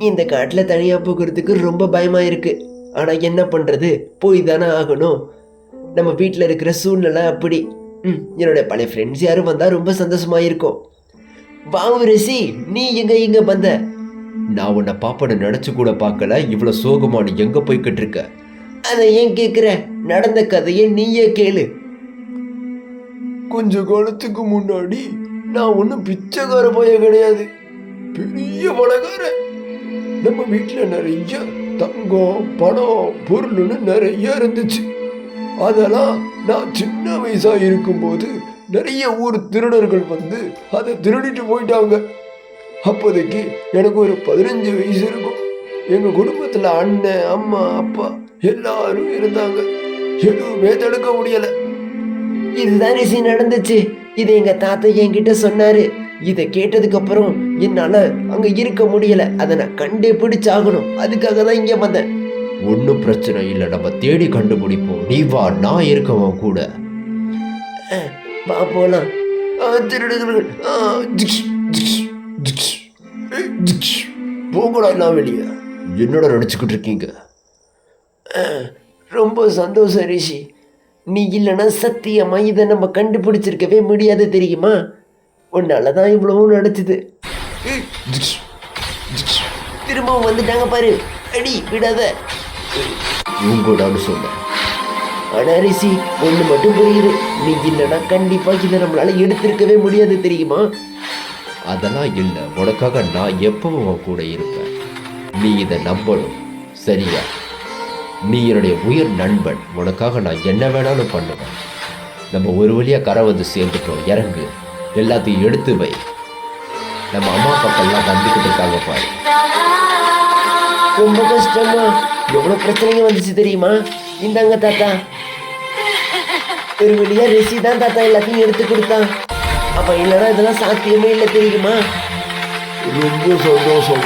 இந்த காட்டுல தனியா போகிறதுக்கு ரொம்ப பயமா இருக்கு. ஆனா என்ன பண்றது, போய் தானே ஆகணும். நம்ம வீட்டில் இருக்கிற சூழ்நிலை அப்படி. என்னோட பழைய ஃப்ரெண்ட்ஸ் யாரும் வந்தா ரொம்ப சந்தோஷமா இருக்கும். வாவு ரிஷி, நீ இங்க வந்த? நான் உன்னை பாப்பனை நினைச்சு கூட பார்க்கல. இவ்வளவு சோகமா நீ எங்க போய்கிட்டு இருக்க? அதை ஏன் கேட்குற? நடந்த கதையை நீயே கேளு. கொஞ்ச காலத்துக்கு முன்னாடி நான் ஒன்றும் பிச்சைக்கார பைய கிடையாது, பெரிய பணக்காரன். நம்ம வீட்டில் நிறைய தங்கம் பணம் பொருள்னு நிறைய இருந்துச்சு. அதெல்லாம் நான் சின்ன வயசா இருக்கும்போது நிறைய ஊர் திருடர்கள் வந்து அதை திருடிட்டு போயிட்டாங்க. அப்போதைக்கு எனக்கு ஒரு 15 வயசு இருக்கும். எங்க குடும்பத்துல அண்ணன் அம்மா அப்பா எல்லாரும் இருந்தாங்க. எதுவுமே தடுக்க முடியல. இதுதான் ரிஷி நடந்துச்சு. இது எங்க தாத்தா என்கிட்ட சொன்னாரு. இதை கேட்டதுக்கு அப்புறம் என்னால அங்க இருக்க முடியல. அதை நான் கண்டே பிடிச்சாகணும். அதுக்காக தான் இங்க வந்தேன். ஒன்றும் பிரச்சனை இல்லை, நம்ம தேடி கண்டுபிடிப்போம். நீ வா, நான் இருக்கவன் கூட. வா போலாம். திருடுகள் போகலாம் எல்லாம் வெளியே. என்னோட நடிச்சுக்கிட்டு இருக்கீங்க? ரொம்ப சந்தோஷம் ரிஷி. நீ இல்லைன்னா சத்தியமா இதை நம்ம கண்டுபிடிச்சிருக்கவே முடியாது தெரியுமா? உன்னாலதான் இவ்வளவும் நடக்குது. திரும்பவும் வந்துட்டாங்க பாரு. அடி விடாத. உங்களோட சொன்ன. ஆனா ரிஷி, ஒண்ணு மட்டும் புரியுது. நீ இல்லைன்னா கண்டிப்பா இதை நம்மளால எடுத்திருக்கவே முடியாது தெரியுமா? அதெல்லாம் இல்லை, உனக்காக நான் எப்பவும் கூட இருப்பேன். நீ இதை நம்பணும், சரியா? நீ என்னுடைய உயிர் நண்பன். உனக்காக நான் என்ன வேணாலும் பண்ணுவேன். நம்ம ஒரு வழியாக கரை வந்து சேர்ந்துட்டோம். இறங்கு, எல்லாத்தையும் எடுத்து வை. நம்ம அம்மா பக்கம்லாம் வந்துக்கிட்டு இருக்காங்க பாரு. ரொம்ப கஷ்டமா? எவ்வளோ பிரச்சனைங்க வந்துச்சு தெரியுமா? இந்தாங்க தாத்தா. ஒரு வழியா ரிஷி தான் தாத்தா எல்லாத்தையும் எடுத்து கொடுத்தான். அப்ப இல்லைன்னா இதெல்லாம் சாத்தியமே இல்லை தெரியுமா? ரொம்ப சந்தோஷம்.